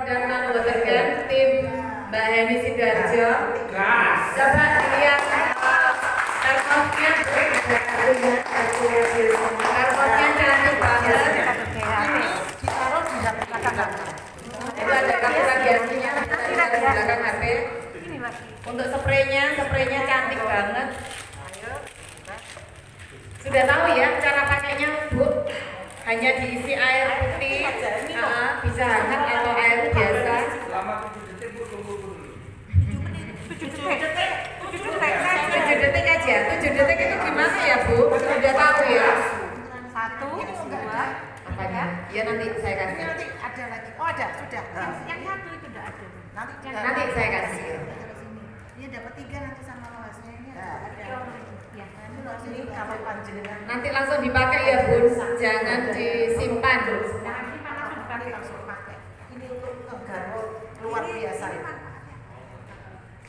dan menggunakan tim Mbak Heni Sidoarjo. Coba dilihat karpotnya, karpotnya cantik banget. Itu ada kartu radiasinya, di belakang HP. Untuk spraynya cantik banget. Sudah tahu ya cara pakainya, Bu? Hanya diisi air putih, bisa hangat atau air biasa. Selama 7 detik Bu, tunggu dulu. 7 detik aja. 7 detik itu gimana ya, Bu? Sudah tahu ya? 1, 2, Apanya? Ya nanti saya kasih. nanti ada lagi. Oh ada, sudah. Yang satu itu udah ada. Nanti saya kasih. Ini dapat 3 nanti sama luasnya ini ada. Ya. Ini kalau panjenengan Nanti langsung dipakai ya, Bun. Jangan disimpan. Jangan simpan langsung dipakai. langsung pakai. Ini untuk garwo luar biasa ini.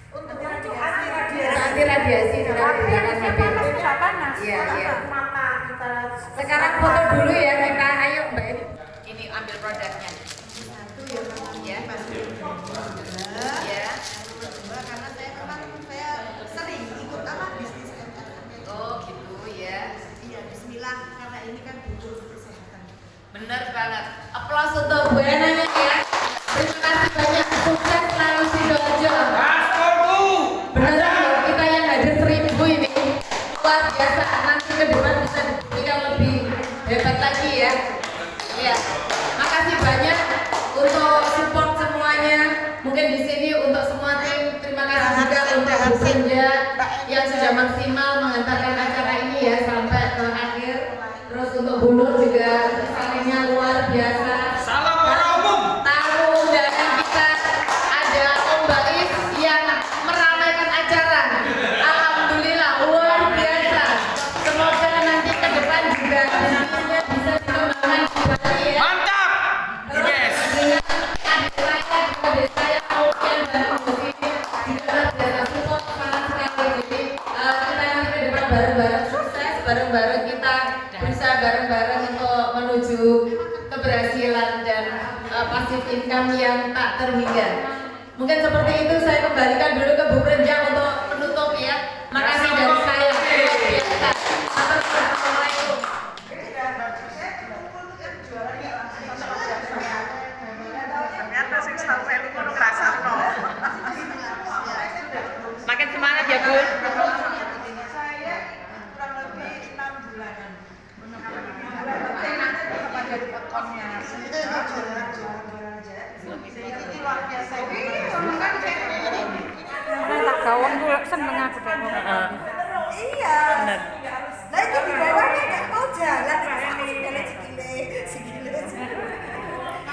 Untuk anti radiasi. Anti radiasi di belakang HP. Sudah panas. Iya, iya. Mata kita. Sekarang foto dulu ya kita. Ayo, Mbak. Ini ambil produknya. Ya, ya. Karena saya memang sering ikut bisnis Oh, gitu ya. Iya, bismillah karena ini kan butuh kesehatan. Bener banget. Aplaus untuk Bu Enanya ya. Terima kasih banyak. Sukses selalu Sidoarjo. Gaskorku. Beneran loh, kita yang hadir 1000 ini luar biasa. Nanti ke depan bisa dibuktikan lebih hebat lagi ya. Iya. Makasih banyak untuk support semuanya. Mungkin di sini untuk semua tim terima kasih juga untuk Bu Senja yang sudah maksimal mengantarkan acara ini ya sampai ke akhir. Terus untuk Bu Nur juga salingnya luar biasa. Salam para umum. Tamu undangan kita ada Om Bais yang meramaikan acara. Alhamdulillah luar biasa. Semoga nanti ke depan juga bisnisnya bisa dikembangkan kembali ya. Mantap. Yes. Dengan adik saya, adik saya Alfian dan Om Sini juga luar biasa support sangat sekali. Jadi kita nanti ke depan bareng-bareng sukses, bareng-bareng kita bisa bareng-bareng untuk menuju keberhasilan dan passive income yang tak terhingga. Mungkin seperti itu, saya kembalikan dulu ke Bu Prenja untuk penutup ya. Makasih dari saya. Luar biasa. Assalamualaikum. Ternyata sing selalu itu kudu kasarno. Makin semangat ya, Bu. Saya kurang lebih 6 bulanan. Kepada akunnya ini luar biasa. Tak gawang tuh seneng aku deh. Iya. Nah itu di bawahnya nggak mau jalan, aku jalan sikile.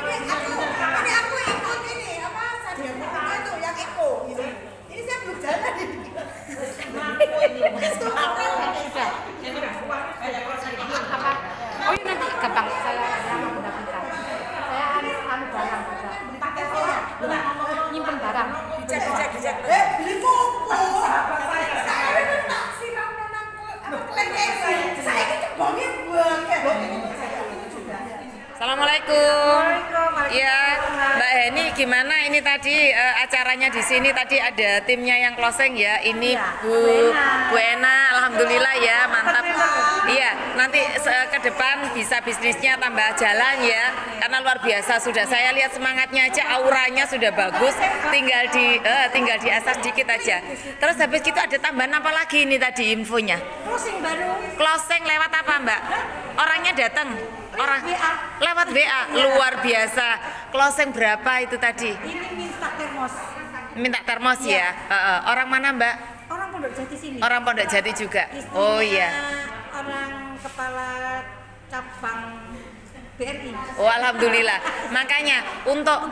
Ini aku ikut ini apa Sandiaga tuh yang Eko gitu. Ini saya belum jalan ini. Sudah. Apa? Oh iya nanti gampang saya yang menggunakan. Saya anu barang juga. Nyimpen barang. Dijak. Beli koko. Saya tak siram nang saya ini kebangin banget. Assalamualaikum. Ya, Mbak Heni, gimana ini tadi acaranya di sini tadi ada timnya yang closing ya. Ini Bu Ena, alhamdulillah ya, mantap. Iya, nanti ke depan bisa bisnisnya tambah jalan ya. Karena luar biasa sudah saya lihat semangatnya aja, auranya sudah bagus. Tinggal diasah dikit aja. Terus habis itu ada tambahan apa lagi ini tadi infonya? Closing baru. Closing lewat apa, Mbak? Orangnya datang. Orang lewat WA luar biasa. Closing berapa itu tadi? Ini minta termos. Minta termos ya. Orang mana, Mbak? Orang Pondok Jati sini. Orang Pondok Jati juga. Istrinya Oh iya. Orang kepala cabang BRI. Oh alhamdulillah. Makanya untuk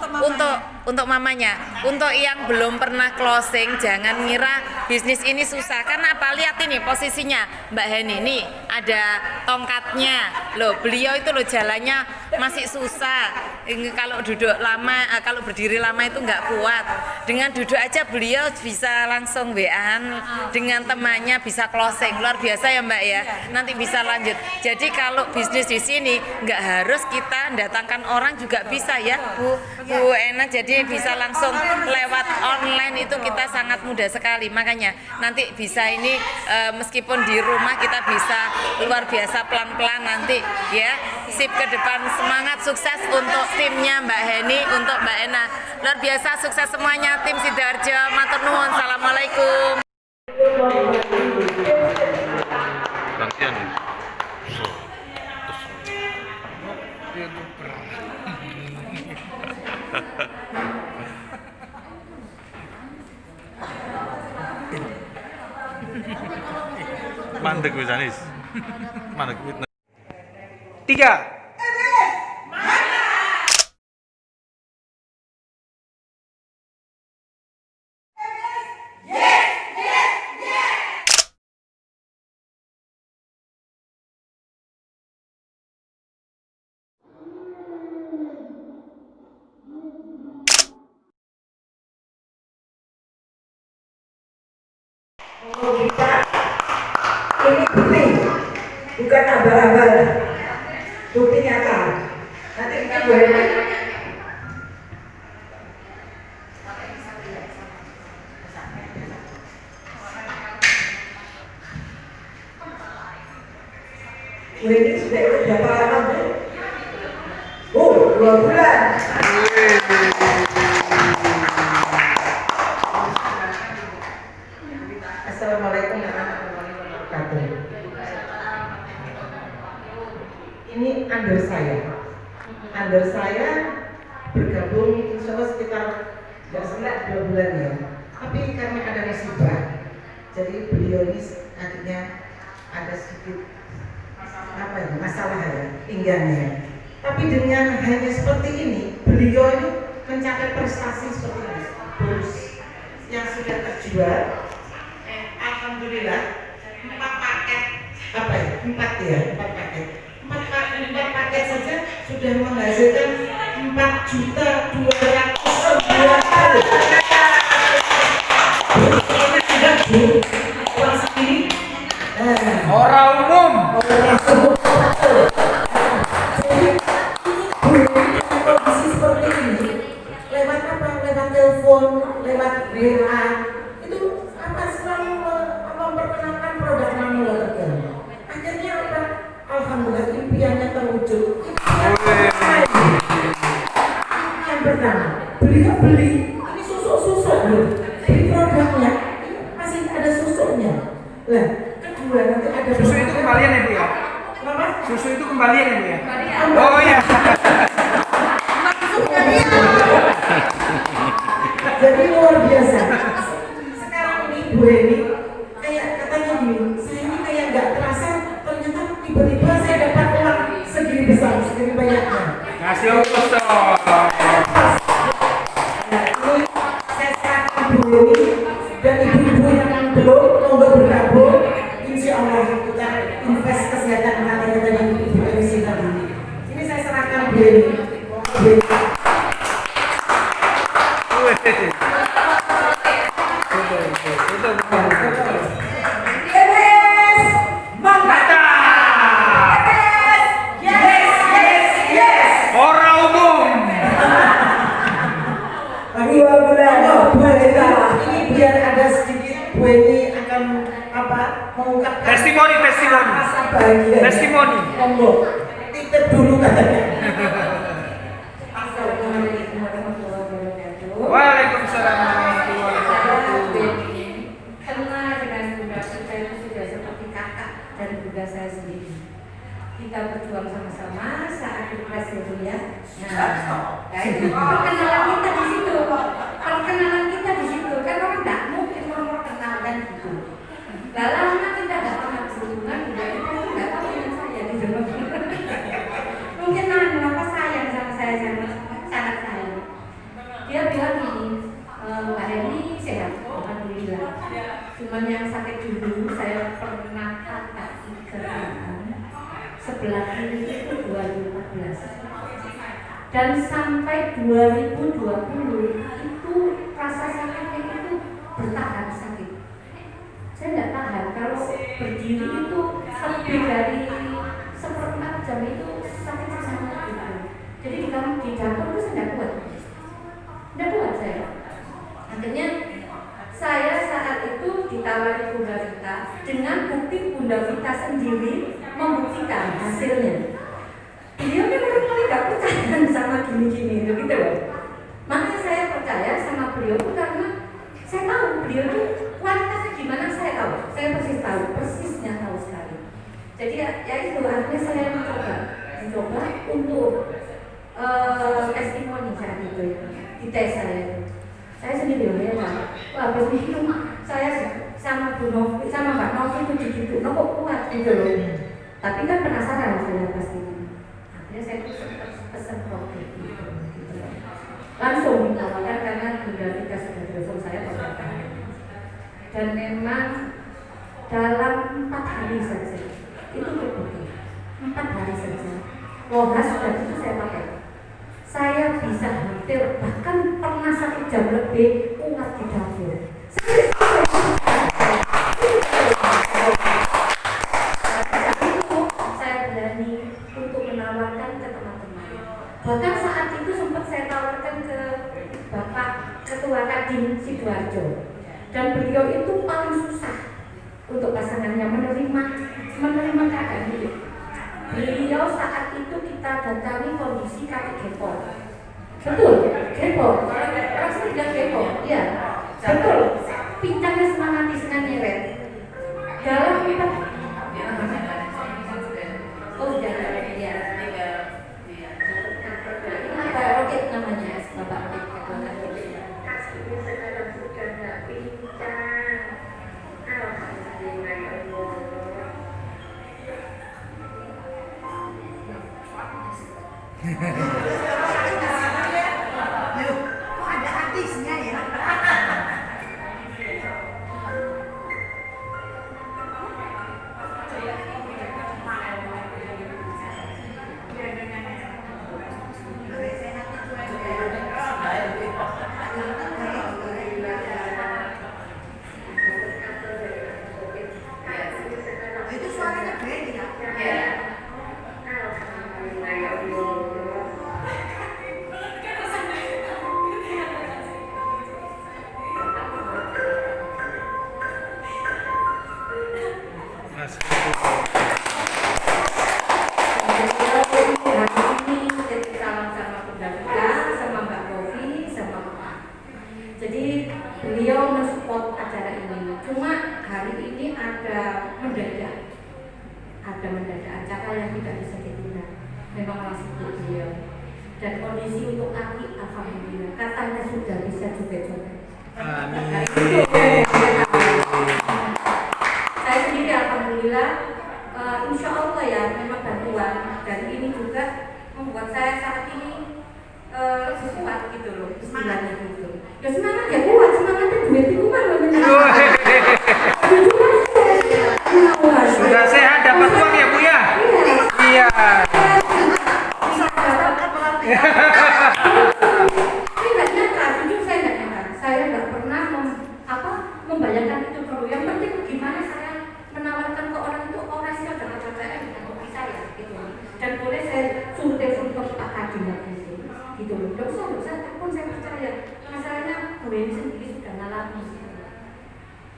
mamanya, untuk yang belum pernah closing jangan ngira bisnis ini susah. Karena apa? Lihat ini posisinya Mbak Heni nih ada tongkatnya. Loh, beliau itu loh jalannya masih susah. Kalau duduk lama, kalau berdiri lama itu nggak kuat. Dengan duduk aja beliau bisa langsung WA-an dengan temannya bisa closing. Luar biasa ya Mbak ya. Nanti bisa lanjut. Jadi kalau bisnis di sini nggak harus harus kita datangkan orang juga bisa ya Bu Ena, jadi bisa langsung lewat online itu kita sangat mudah sekali. Makanya nanti bisa ini meskipun di rumah kita bisa luar biasa pelan-pelan nanti ya. Sip ke depan, semangat, sukses untuk timnya Mbak Heni, untuk Mbak Ena. Luar biasa, sukses semuanya tim Sidoarjo. Matur nuwun. Assalamualaikum. Gantian. Mandek wis Anis. Mandek wis. 3. Ini bukti, bukan abal-abal. Bukti nyata. Nanti kita boleh. Ini sudah ikut berapa lama, Bu? Oh, 2 bulan. Assalamualaikum warahmatullahi wabarakatuh. Ini under saya bergabung insya Allah sekitar nggak sekitar 2 bulan ya. Tapi karena ada musibah, jadi beliau ini akhirnya ada sedikit masalah ya pinggangnya. Tapi dengan hanya seperti ini, beliau ini mencapai prestasi seperti ini. Bonus yang sudah terjual. Alhamdulillah 4 paket 4 paket 4 paket saja sudah menghasilkan 4.200.000 Orang umum. Kondisi seperti ini lewat apa? Lewat telepon, lewat WA itu selalu memperkenalkan produk Manula. Akhirnya apa? Alhamdulillah impiannya terwujud. Yang pertama, beliau beli ini susuk loh, beli produknya ini masih ada susuknya. Lah, kedua nanti ada Susu itu kembalian ya Bu ya? Kenapa? Susu itu kembalian ya Bu ya? Oh iya. Jadi luar biasa. Sekarang ini Bu Eni kayak katanya gini, saya ini kayak nggak terasa, ternyata tiba-tiba saya dapat uang segini besar, segini banyaknya. Kasih ongkos dong. Nah, ini saya serahkan Bu Eni dan ibu-ibu yang belum mau bergabung, insya Allah kita invest kesehatan katanya tadi Ibu MC tadi. Ini saya serahkan Bu Eni. Orang umum. Ini biar ada sedikit Bu Eni akan mengungkapkan Testimoni. rasa bahagia. Testimoni. Monggo, titip dulu katanya. Assalamualaikum warahmatullahi wabarakatuh. Waalaikumsalam warahmatullahi wabarakatuh. Kenal dengan bunda kita itu sudah seperti kakak dan bunda saya sendiri. Kita berjuang sama-sama saat pilpres itu ya. Nah, itu perkenalan kita di situ. Perkenalan kita di situ kan orang tidak mungkin mau kenal kan gitu. Lah lama kita tidak pernah berhubungan, bunda kita itu tidak tahu dengan saya gitu. Mungkin kenapa sayang sama saya sangat sayang. Dia bilang gini, Mbak Heni sehat, alhamdulillah. Cuman yang sakit dulu saya pernah patah ikatan sebelah kiri itu 2014. Dan sampai 2020 itu rasa sakitnya itu bertahan sakit. Saya tidak tahan kalau berdiri itu lebih dari 1/4 jam itu sakit sangat. ditawari Bunda Vita dengan bukti Bunda Vita sendiri membuktikan hasilnya. Beliau kan memang gak percaya sama gini-gini gitu loh. Makanya saya percaya sama beliau karena saya tahu beliau itu kualitasnya gimana, saya tahu, saya persis tahu, persisnya tahu sekali. Jadi ya itu artinya saya mencoba untuk testimoni saat itu di tes saya sendiri ya kan. Wah habis minum saya sama Bu Novi, sama Mbak Novi itu gitu, kok kuat gitu loh. Tapi kan penasaran saya pasti. Akhirnya saya pesan kopi gitu. Langsung ditawarkan karena Bunda Vita sudah telepon saya beberapa hari. Dan memang dalam 4 hari saja itu terbukti. 4 hari saja. Wohas sudah itu saya pakai. Saya bisa hampir bahkan pernah 1 jam lebih kuat di dapur. Saya berani untuk menawarkan ke teman-teman. Bahkan saat itu sempat saya tawarkan ke Bapak Ketua Kadin Sidoarjo. Dan beliau itu paling susah untuk pasangannya menerima keadaan itu. Beliau saat itu kita datangi kondisi kaki gepor. Betul, gepor. Orang sudah gepor, ya. Betul. Pincangnya semangat nyeret. Dalam kita ya. Apa roket namanya, Bapak Roket Ketua Kadin. Kasihnya sekarang sudah nggak pincang. Alhamdulillah ya Allah. Kok ada artisnya ya? Itu suaranya beda ya? Alhamdulillah ya Allah. Mas. Jadi beliau mensupport acara ini. Cuma hari ini ada mendadak acara yang tidak bisa ditunda. Memang masih beliau. Dan kondisi untuk kaki alhamdulillah katanya sudah bisa joget-joget. Amin. Saya sendiri alhamdulillah insya Allah ya memang bantuan dan ini juga membuat saya saat ini kuat gitu loh istilahnya gitu. Ya semangat ya kuat, semangatnya duit itu mah Sudah sehat dapat uang ya Bu ya? Iya. Saya nggak nyangka, jujur saya nggak nyangka. Saya nggak pernah membayangkan itu dulu. Yang penting gimana saya menawarkan ke orang itu orang yang dapat percaya dengan kopi saya gitu. Dan boleh saya suruh telepon ke Pak Kadin gitu loh. Nggak usah telepon, saya percaya. Masalahnya Bu ini sendiri sudah ngalami.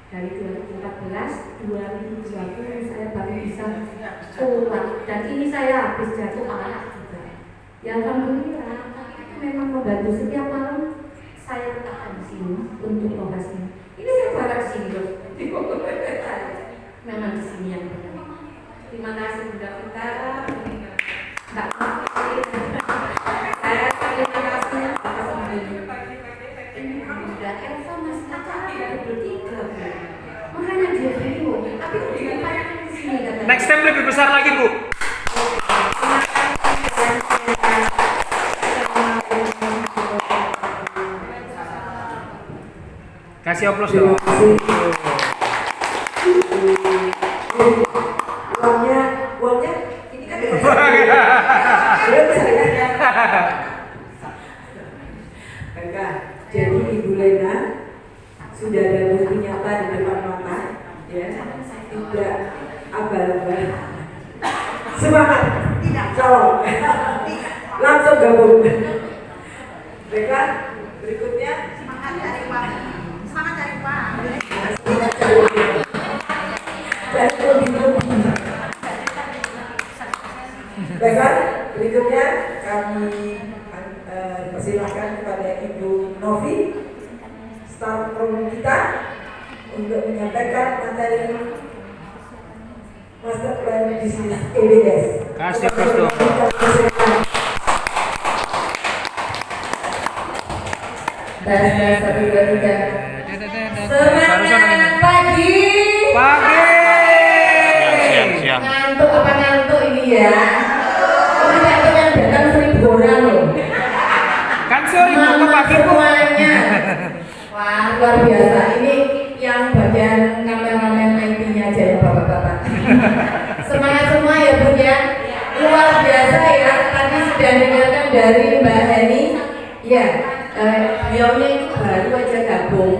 Dari 2014, 2020 saya baru bisa keluar dan ini saya habis jatuh anak juga. Ya alhamdulillah, itu memang membantu setiap malam saya letakkan di sini untuk operasi. Ini saya bawa di sini loh. Memang di sini yang benar. Terima kasih Bunda Vita. Mbak Novi. Saya terima kasih atas ini. Bunda Elsa masih baru bertiga. Makanya dia bingung. Tapi diupayakan di sini katanya. Next time lebih besar lagi Bu. Kasih oplos dong. Uangnya ini kan belum saya. Baiklah, jadi Ibu Lena sudah ada bukti nyata di depan mata, ya, tidak abal-abal. Semangat, tidak colong, langsung gabung. Baiklah, berikutnya semangat cari uang. Semangat cari uang. Ibu Novi, staf program kita, untuk menyampaikan materi Master Plan Bisnis EBS. Kasih Prof. Tes 1 2 3. Semangat pagi. Siang. Ngantuk apa ngantuk ini ya? Ini ngantuk yang datang 1000 orang loh. Kan sore Selamat pagi semuanya. Wah, luar biasa. Ini yang bagian kameramen IT-nya aja ya bapak-bapak. Semangat semua ya Bun ya. Luar biasa ya. Tadi sudah dengarkan dari Mbak Heni. Ya, beliaunya itu baru aja gabung.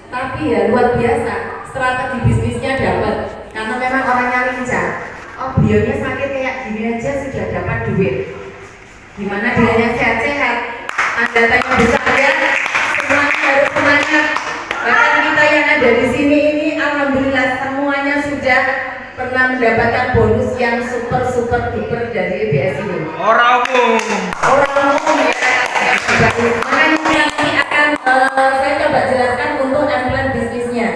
Tapi ya luar biasa. Strategi bisnisnya dapat. Karena memang orangnya lincah. Oh, beliaunya sakit kayak gini aja sudah dapat duit. Gimana dianya sehat-sehat? Anda tanya besar ya, semuanya harus semangat. Bahkan kita yang ada di sini ini, alhamdulillah semuanya sudah pernah mendapatkan bonus yang super duper dari EBS ini. Orang umum ya. Makanya nanti akan saya coba jelaskan untuk plan bisnisnya.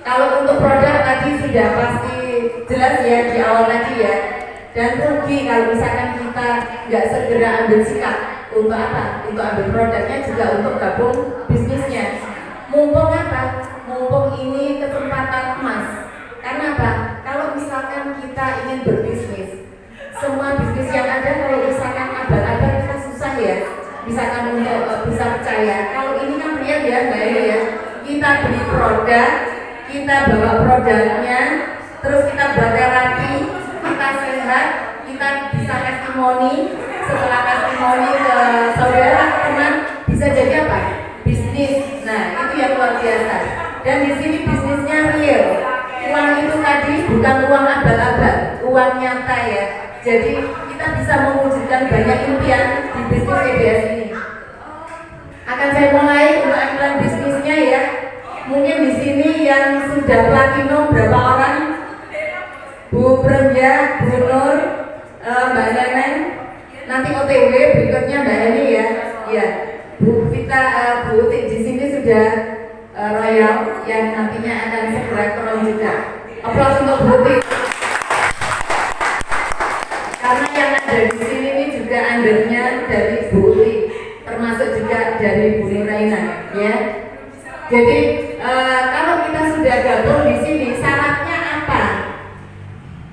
Kalau untuk produk tadi sudah pasti jelas ya di awal tadi ya. Dan rugi kalau misalkan kita nggak segera ambil sikap untuk apa? Untuk ambil produknya juga untuk gabung bisnisnya. Mumpung apa? Mumpung ini kesempatan emas. Karena apa? Kalau misalkan kita ingin berbisnis, semua bisnis yang ada kalau misalkan abal-abal kita susah ya. Misalkan untuk bisa percaya. Kalau ini kan real ya, Mbak Eni ya. Kita beli produk, kita bawa produknya, terus kita buat terapi, kita sehat, kita bisa testimoni, setelah testimoni ke saudara teman bisa jadi apa? Bisnis. Nah itu yang luar biasa. Dan di sini bisnisnya real. Uang itu tadi bukan uang abal-abal, uang nyata ya. Jadi kita bisa mewujudkan banyak impian di bisnis EBS ini. Akan saya mulai untuk plan bisnisnya ya. Mungkin di sini yang sudah platinum berapa orang? Bu Prenya, Bu Nur, Mbak Neneng, nanti OTW berikutnya Mbak Eni ya. Ya, Bu Vita, Bu Utik di sini sudah royal yang nantinya akan segera turun juga. Aplaus untuk Bu Utik. Karena yang ada di sini ini juga undernya dari Bu Utik, termasuk juga dari Bu Nuraina, ya. Jadi kalau kita sudah gabung di sini, syaratnya apa?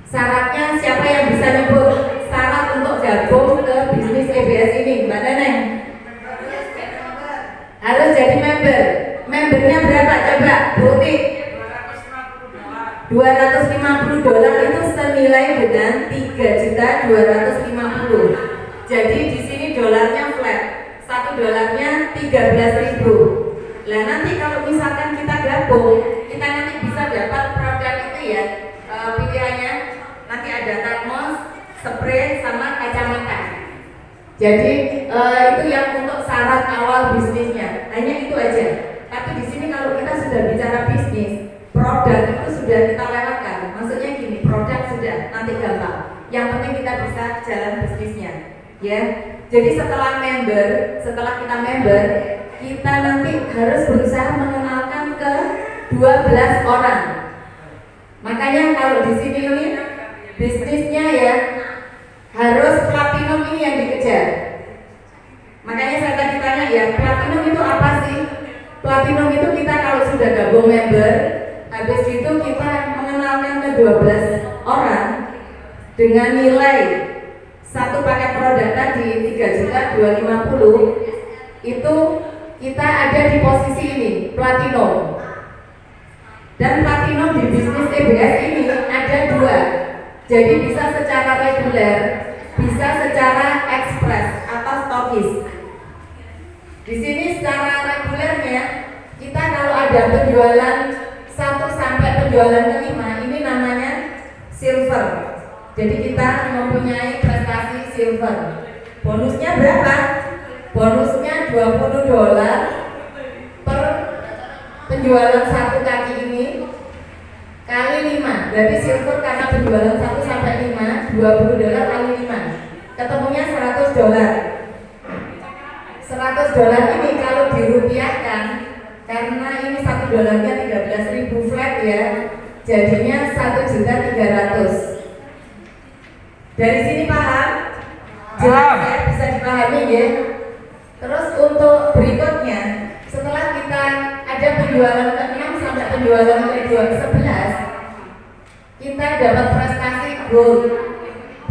Syaratnya siapa yang bisa nyebut syarat untuk gabung ke bisnis EBS ini, Mbak Neneng? Harus jadi member. Membernya berapa? Coba, Butik. $250 itu senilai dengan 3.250.000. Jadi di sini dolarnya flat. 1 dolarnya 13.000. Nah nanti kalau misalkan kita gabung, kita nanti bisa dapat produk itu ya, pilihannya nanti ada termos, spray, sama kacamata. Jadi itu yang untuk syarat awal bisnisnya, hanya itu aja. Tapi di sini kalau kita sudah bicara bisnis, produk itu sudah kita lewatkan. Maksudnya gini, produk sudah nanti gampang. Yang penting kita bisa jalan bisnisnya, ya. Jadi setelah kita member, kita nanti harus berusaha mengenalkan ke 12 orang. Makanya kalau di sini ini bisnisnya ya harus platinum ini yang dikejar. Makanya saya tadi tanya ya, platinum itu apa sih? Platinum itu kita kalau sudah gabung member, habis itu kita mengenalkan ke 12 orang dengan nilai satu paket produk tadi 3.250.000 itu kita ada di posisi ini platinum. Dan platinum di bisnis EBS ini ada 2. Jadi bisa secara reguler, bisa secara ekspres atau stokis. Di sini secara regulernya kita kalau ada penjualan 1 sampai penjualan kelima ini namanya silver. Jadi kita mempunyai prestasi silver. Bonusnya berapa? Bonusnya $20 per penjualan 1 kaki ini kali 5. Berarti silver karena penjualan 1 sampai 5, $20 kali 5. Ketemunya $100. $100 $100 ini kalau dirupiahkan, karena ini $1 13.000 flat ya, jadinya 1.300.000. Dari sini paham? Jelas ya, bisa dipahami ya. Terus untuk berikutnya, setelah kita ada penjualan ke-6 sampai penjualan ke-11, kita dapat prestasi gold.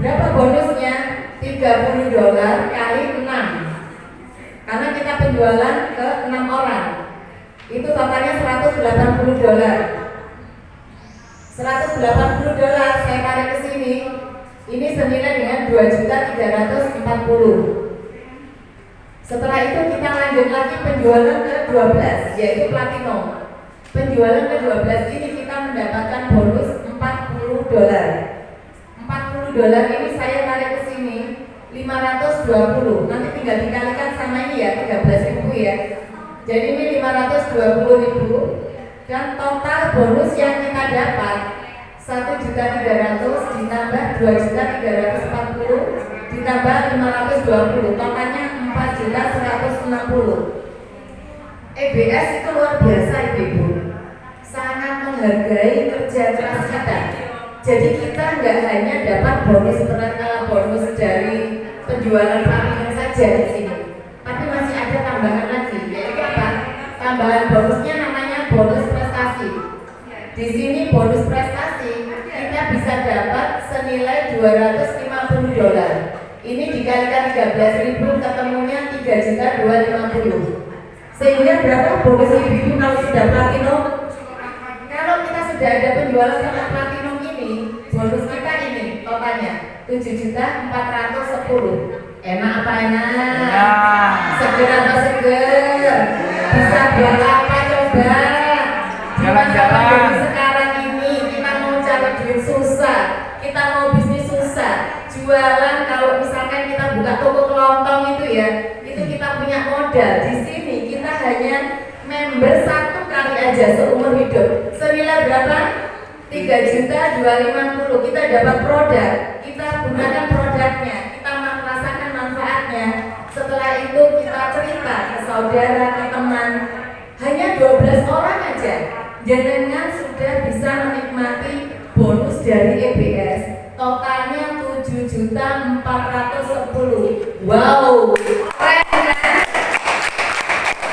Berapa bonusnya? $30 kali 6. Karena kita penjualan ke 6 orang. Itu totalnya $180. $180 saya tarik ke sini. Ini senilai dengan 2.340.000. Setelah itu kita lanjut lagi penjualan ke-12, yaitu platinum. Penjualan ke-12 ini kita mendapatkan bonus $40. $40 ini saya tarik ke sini 520. Nanti tinggal dikalikan sama ini ya, 13.000 ya. Jadi ini 520.000 dan total bonus yang kita dapat 1.300.000 ditambah 2.340 ditambah 520, totalnya 4.160. EBS itu luar biasa ibu-ibu, sangat menghargai kerja keras kita. Jadi kita nggak hanya dapat bonus dari penjualan platinum saja di sini, tapi masih ada tambahan lagi, yaitu apa? Tambahan bonusnya namanya bonus prestasi. Di sini bonus prestasi kita bisa dapat senilai $250. Ini dikalikan 13.000 ketemunya 3.250. Sehingga berapa bonus ibu kalau sudah platinum? Kalau kita sudah ada penjualan sama platinum ini, bonus kita ini totalnya 7.410. Enak apa enak? Seger apa seger? Bisa buat apa coba? Jalan-jalan. Sekarang ini kita mau cari duit susah, kita mau bisnis susah, jualan. Kalau misalkan kita buka toko kelontong itu ya, itu kita punya modal. Di sini kita hanya member 1 kali aja seumur hidup. Senilai berapa? 3.250. Kita dapat produk, kita gunakan produknya, kita merasakan manfaatnya. Setelah itu kita cerita ke saudara, ke teman. Hanya 12 orang aja, jenengan sudah bisa menikmati bonus dari EBS. Totalnya 7.410. Wow, keren kan?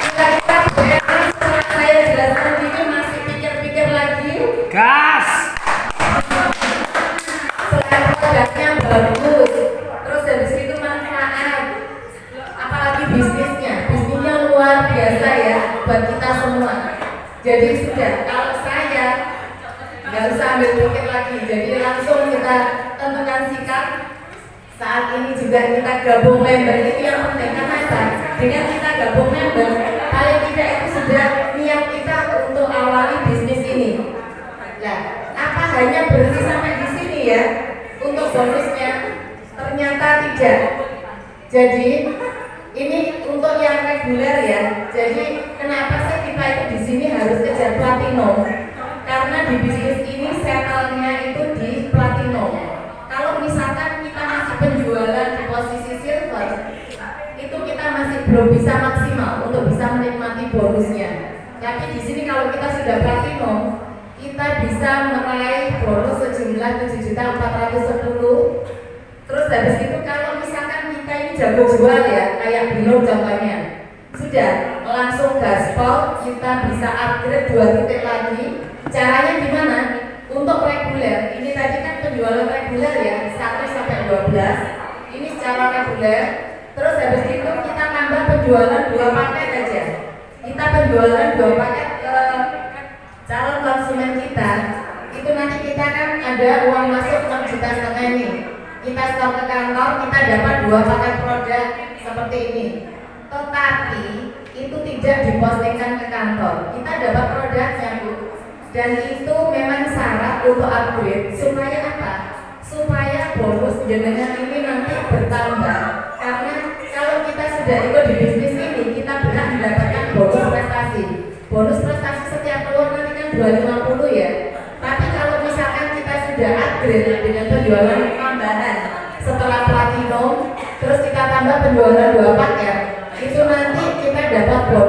Kira-kira setelah saya jelaskan ini masih pikir-pikir lagi? Gas. Selain produknya bagus, terus habis itu manfaat, apalagi bisnisnya luar biasa ya buat kita semua. Jadi sudah, kalau saya nggak usah ambil pikir lagi, jadi langsung kita tentukan sikap. Saat ini juga kita gabung member, itu yang penting. Karena apa? Dengan kita gabung member, paling tidak itu sudah niat kita untuk awali bisnis ini. Nah, apa hanya berhenti sampai di sini ya untuk bonusnya? Ternyata tidak. Jadi ini untuk yang reguler ya. Jadi kenapa sih kita itu di sini harus kejar platinum? Karena di bisnis ini settle-nya itu di platinum. Kalau misalkan kita masih penjualan di posisi silver, itu kita masih belum bisa maksimal untuk bisa menikmati bonusnya. Tapi di sini kalau kita sudah platinum, kita bisa meraih bonus sejumlah 7.410. Terus habis itu kalau misalkan kita ini jago jual ya, kayak Bino contohnya, sudah langsung gaspol, kita bisa upgrade 2 titik lagi. Caranya gimana? Untuk reguler, ini tadi kan penjualan reguler ya, 1 sampai 12. Ini secara reguler. Terus habis itu kita tambah penjualan 2 paket aja. Kita penjualan 2 paket ke calon konsumen kita. Itu nanti kita kan ada uang masuk 6,5 juta ini. Kita stok ke kantor, kita dapat 2 paket produk seperti ini. Tetapi itu tidak dipostingkan ke kantor. Kita dapat produknya Bu. Dan itu memang syarat untuk upgrade supaya apa? Supaya bonus jenengan ini nanti bertambah. Karena kalau kita sudah ikut di bisnis ini, kita berhak mendapatkan bonus prestasi. Bonus prestasi setiap keluar nanti kan 250 ya. Tapi kalau misalkan kita sudah upgrade dengan penjualan tambahan setelah platinum, terus kita tambah penjualan 2 paket, itu nanti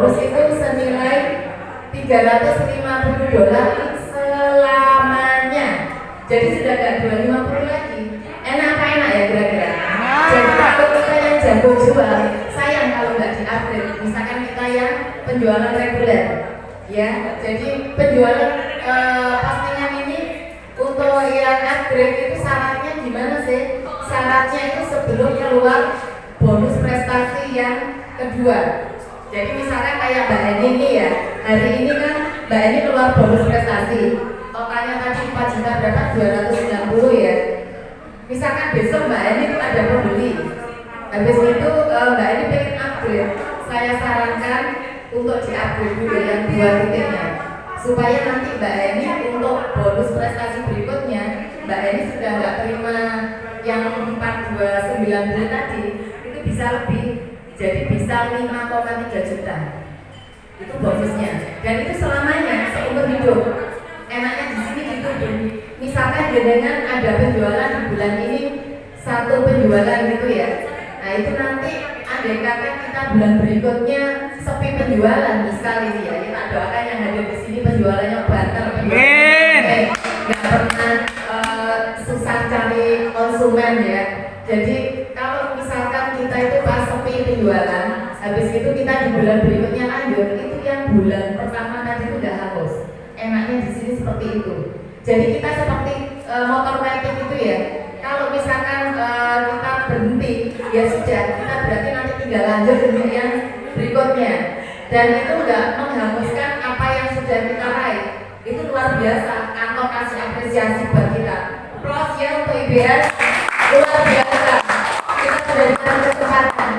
bonus itu senilai $350 selamanya. Jadi sudah nggak 250 lagi. Enak apa enak ya kira-kira? Jadi kalau kita yang jago jual, sayang kalau nggak di-upgrade. Misalkan kita yang penjualan reguler, ya. Jadi penjualan postingan ini untuk yang upgrade itu syaratnya gimana sih? Syaratnya itu sebelum keluar bonus prestasi yang kedua. Jadi misalkan kayak Mbak Eni ini ya, hari ini kan Mbak Eni keluar bonus prestasi, totalnya tadi 4 juta berapa? 290 ya. Misalkan besok Mbak Eni itu ada pembeli, habis itu Mbak Eni pengen upgrade, saya sarankan untuk di-upgrade dulu yang 2 titiknya, supaya nanti Mbak Eni untuk bonus prestasi berikutnya, Mbak Eni sudah nggak terima yang 4290 tadi, itu bisa lebih. Jadi bisa 5,3 juta. Itu bonusnya. Dan itu selamanya, seumur hidup. Enaknya di sini gitu. Misalkan dengan ada penjualan di bulan ini 1 penjualan gitu ya. Nah itu nanti andai kata kita bulan berikutnya sepi penjualan, misal ini ya. Kita doakan yang ada di sini penjualannya banter, nggak pernah susah cari konsumen ya. Jadi kalau misalkan kita itu pas sepi penjualan, habis itu kita di bulan berikutnya lanjut, itu yang bulan pertama tadi itu udah hangus. Enaknya di sini seperti itu. Jadi kita seperti motor metik itu ya. Kalau misalkan kita berhenti, ya sudah, kita berarti nanti tinggal lanjut untuk yang berikutnya. Dan itu enggak menghanguskan apa yang sudah kita raih. Itu luar biasa. Kantor kasih apresiasi buat kita. Plus ya untuk IBS luar biasa. Kita sudah diberikan kesempatan.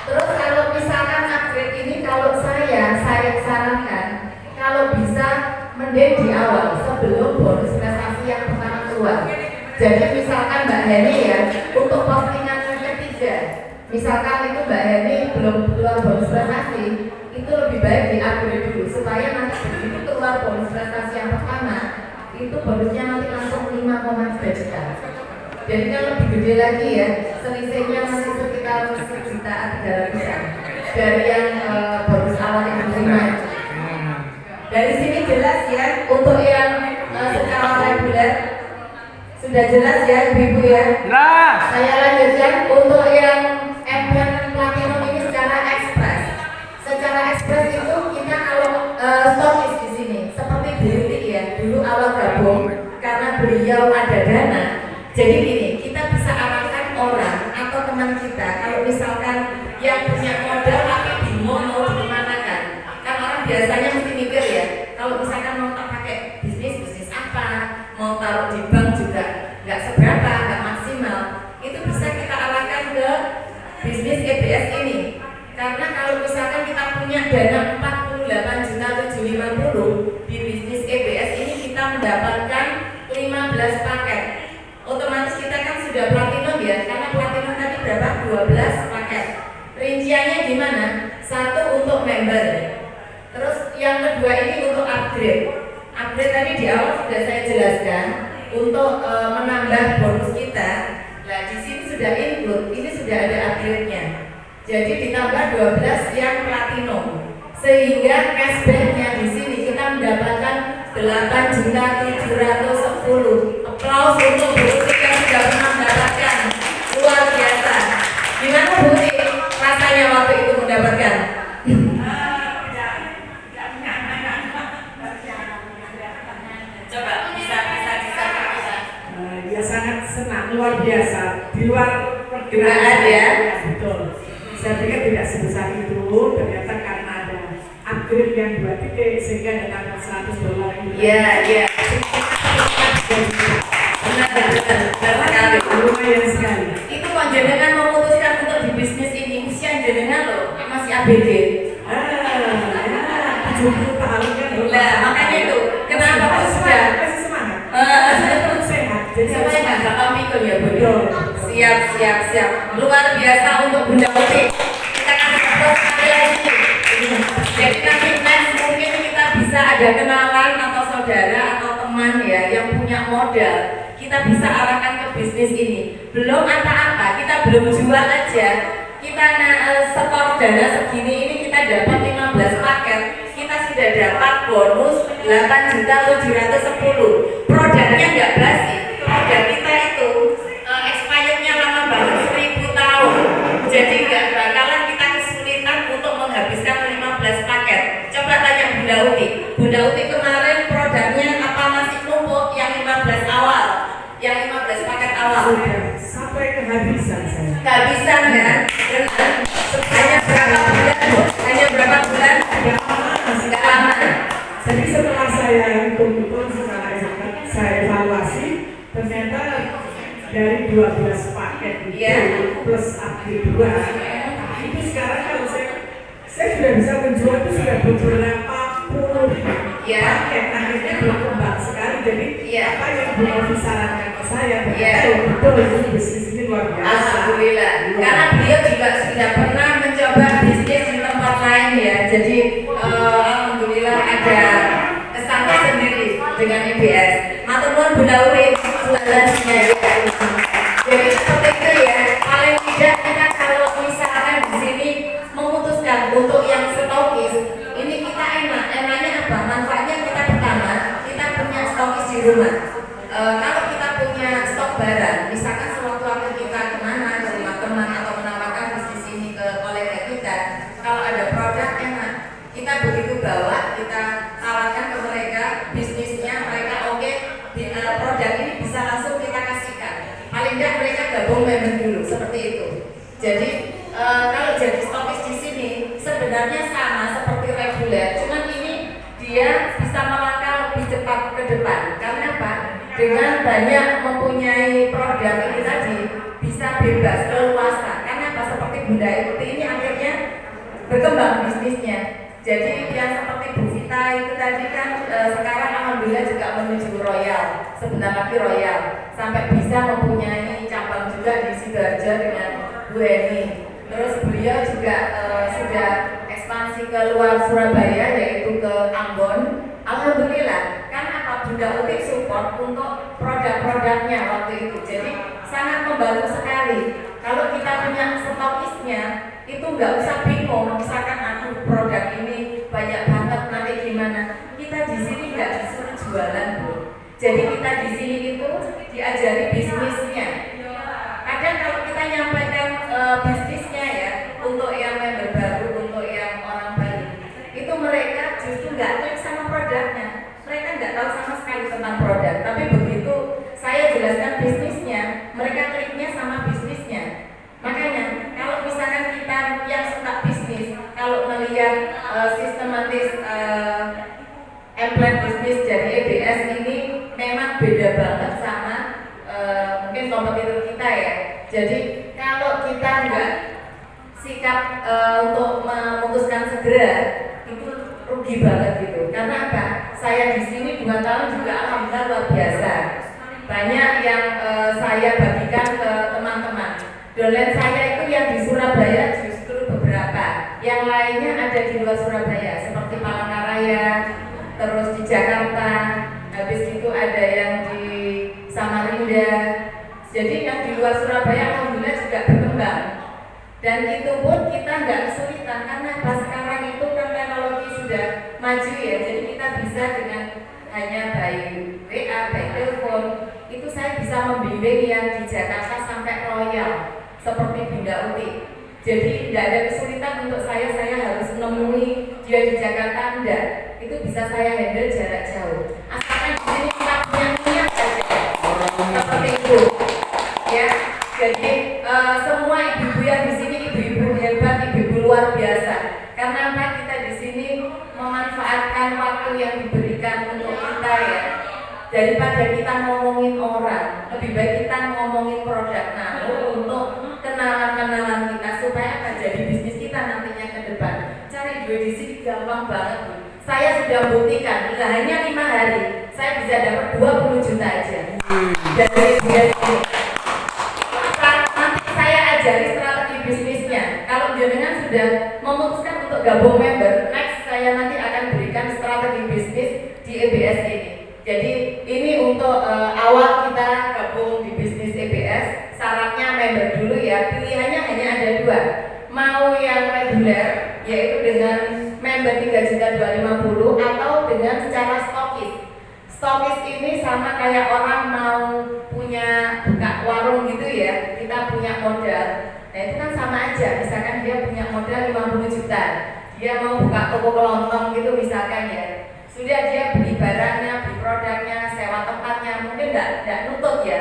Terus kalau misalkan upgrade ini, kalau saya sarankan kalau bisa mending di awal sebelum bonus prestasi yang pertama keluar. Jadi misalkan Mbak Heni ya, untuk postingan yang ketiga, misalkan itu Mbak Heni belum keluar bonus prestasi, itu lebih baik di upgrade dulu supaya nanti begitu keluar bonus prestasi yang pertama, itu bonusnya nanti langsung 5,3 juta. Jadi kan lebih gede lagi ya, selisihnya masih sekitar 1 juta 300-an dari yang bonus awal yang diterima. Dari sini jelas ya, untuk yang secara reguler sudah jelas ya Ibu ya. Jelas. Saya lanjutkan untuk yang event platinum ini secara ekspres. Secara ekspres itu kita kalau stokis di sini seperti Beauty ya, dulu awal gabung karena beliau ada dana. Jadi gini, kita bisa arahkan orang atau teman kita kalau misalkan yang punya modal tapi bingung mau dimanakan. Kan orang biasanya mesti mikir ya, kalau misalkan mau tak pakai bisnis apa, mau taruh di bank juga nggak seberapa, nggak maksimal. Itu bisa kita arahkan ke bisnis EBS ini. Karena kalau misalkan kita punya dana 48.750 di bisnis EBS ini, kita mendapatkan 15 paket. Otomatis kita kan sudah platinum ya, karena platinum tadi berapa? 12 paket. Rinciannya gimana? 1 untuk member. Terus yang kedua ini untuk upgrade. Upgrade tadi di awal sudah saya jelaskan untuk menambah bonus kita. Nah di sini sudah include, ini sudah ada upgrade-nya. Jadi ditambah 12 yang platinum. Sehingga cashback-nya di sini kita mendapatkan 8.710. Aplaus untuk Bu Uti yang sudah pernah mendapatkan, luar biasa. Gimana Bu Uti rasanya waktu itu mendapatkan? Coba bisa. Ya sangat senang, luar biasa. Di luar Perkiraan ya. Betul. Saya pikir tidak sebesar itu, ternyata karena ada upgrade yang 2 titik sehingga ada tambah $100 ini. Iya. Benar sekali. Lumayan sekali. Itu kok jenengan memutuskan untuk di bisnis ini, usia jenengan loh masih ABG. 70 tahun kan. Nah, makanya itu kenapa kok sudah masih semangat. Sehat. jadi sama yang nggak gampang mikir ya Bu. Betul. Siap. Luar biasa untuk Bunda Uti. Kita kasih tepuk sekali lagi. Jadi nanti next mungkin kita bisa ada kenalan atau saudara atau teman ya yang punya modal. Kita bisa arahkan ke bisnis ini. Belum apa-apa, kita belum jual aja. kita setor dana segini ini kita dapat 15 paket, kita sudah dapat bonus 8.710. Produknya nggak basi, produk kita itu expirednya lama banget 1000 tahun. Jadi nggak bakalan kita kesulitan untuk menghabiskan 15 paket. Coba tanya Bunda Uti. Bunda Uti kemarin produknya apa masih numpuk yang 15 awal? Yang 15 paket awal. Sudah sampai kehabisan saya. Kehabisan kan? Hanya berapa bulan? Hanya berapa bulan? Nggak lama. Jadi setelah saya hitung-hitung saya evaluasi, ternyata dari 12 paket itu plus upgrade 2 itu sekarang kalau saya sudah bisa menjual itu sudah beberapa puluh paket, akhirnya berkembang sekali. Jadi apa yang beliau sarankan ke saya betul ini bisnis ini luar biasa. Alhamdulillah, karena beliau juga sudah pernah mencoba bisnis di tempat lain ya. Jadi alhamdulillah ada kesannya sendiri dengan EBS. Matur nuwun Bunda Uri, jualannya ya. Jadi seperti itu ya. Paling tidak kita kalau misalkan di sini memutuskan untuk yang stokis, ini kita enaknya apa? Manfaatnya kita pertama, kita punya stokis di rumah. Kalau kita punya stok barang, misalkan sewaktu-waktu kita kemana, ke rumah teman atau menawarkan bisnis ini ke kolega kita, kalau ada produk enak, kita begitu bawa, kita tawarkan ke mereka bisnisnya, mereka oke, produk ini bisa langsung kita kasihkan. Paling tidak mereka gabung member dulu, seperti itu. Jadi kalau jadi stokis di sini sebenarnya sama seperti reguler, cuman ini dia bisa melangkah lebih cepat ke depan. Karena apa? Dengan banyak mempunyai produk ini tadi bisa bebas leluasa. Karena apa? Seperti Bunda Uti ini akhirnya berkembang bisnisnya. Jadi yang seperti Bu Vita itu tadi kan sekarang alhamdulillah juga menuju Royal, sebentar lagi Royal, sampai bisa mempunyai cabang juga di Sidoarjo dengan Bu Eni. Terus beliau juga sudah ekspansi ke luar Surabaya yaitu ke Ambon. Alhamdulillah, karena apa? Bunda Uti support untuk produk-produknya waktu itu. Jadi sangat membantu sekali. Kalau kita punya stokisnya, itu nggak usah bingung. Misalkan aku produk ini banyak banget nanti gimana? Kita di sini nggak disuruh jualan, Bu. Jadi kita di sini itu diajari bisnisnya. Kadang kalau kita nyampaikan bisnisnya ya, untuk yang member baru, untuk yang orang baru, itu mereka justru nggak klik sama produknya. Mereka nggak tahu sama sekali tentang produk. Tapi begitu saya jelaskan bisnisnya, mereka kliknya sama bisnisnya. Makanya kalau misalkan kita yang suka bisnis, kalau melihat sistematis employee bisnis dari EBS ini memang beda banget sama mungkin kompetitor kita ya. Jadi kalau kita nggak sikap untuk memutuskan segera, itu rugi banget gitu. Karena apa? Saya di sini 2 tahun juga alhamdulillah luar biasa. Banyak yang saya bagikan ke teman-teman. Dolen saya itu yang di Surabaya justru beberapa, yang lainnya ada di luar Surabaya seperti Palangkaraya, terus di Jakarta, habis itu ada yang di Samarinda. Jadi yang di luar Surabaya alhamdulillah juga berkembang. Dan itu pun kita nggak kesulitan karena sekarang itu kan teknologi sudah maju ya. Jadi kita bisa dengan hanya by WA, by telepon, itu saya bisa membimbing yang di Jakarta sampai Royal seperti Bunda Uti. Jadi tidak ada kesulitan untuk saya harus menemui dia di Jakarta, enggak. Itu bisa saya handle jarak jauh. Asalkan di sini kita punya niat saja. Seperti itu. Ya. Jadi semua ibu-ibu yang di sini ibu-ibu hebat, ibu-ibu luar biasa. Karena apa? Kita di sini memanfaatkan waktu yang diberikan untuk kita ya. Daripada kita ngomongin orang, lebih baik kita ngomongin produk. Nah, untuk kenalan-kenalan kita supaya apa jadi bisnis kita nantinya ke depan. Cari duit di sini gampang banget. Saya sudah buktikan, hanya 5 hari saya bisa dapat 20 juta aja dari dia ini. Nanti saya ajari strategi bisnisnya. Kalau jenengan sudah memutuskan untuk gabung member, next saya nanti akan berikan strategi bisnis di EBS ini. Jadi ini untuk awal kita gabung di bisnis EBS, syaratnya member dulu ya. Pilihannya hanya ada 2. 3.250.000 atau dengan secara stokis. Stokis ini sama kayak orang mau punya buka warung gitu ya, kita punya modal. Nah itu kan sama aja, misalkan dia punya modal 50 juta, dia mau buka toko kelontong gitu misalkan ya. Sudah dia beli barangnya, beli produknya, sewa tempatnya, mungkin enggak nutut ya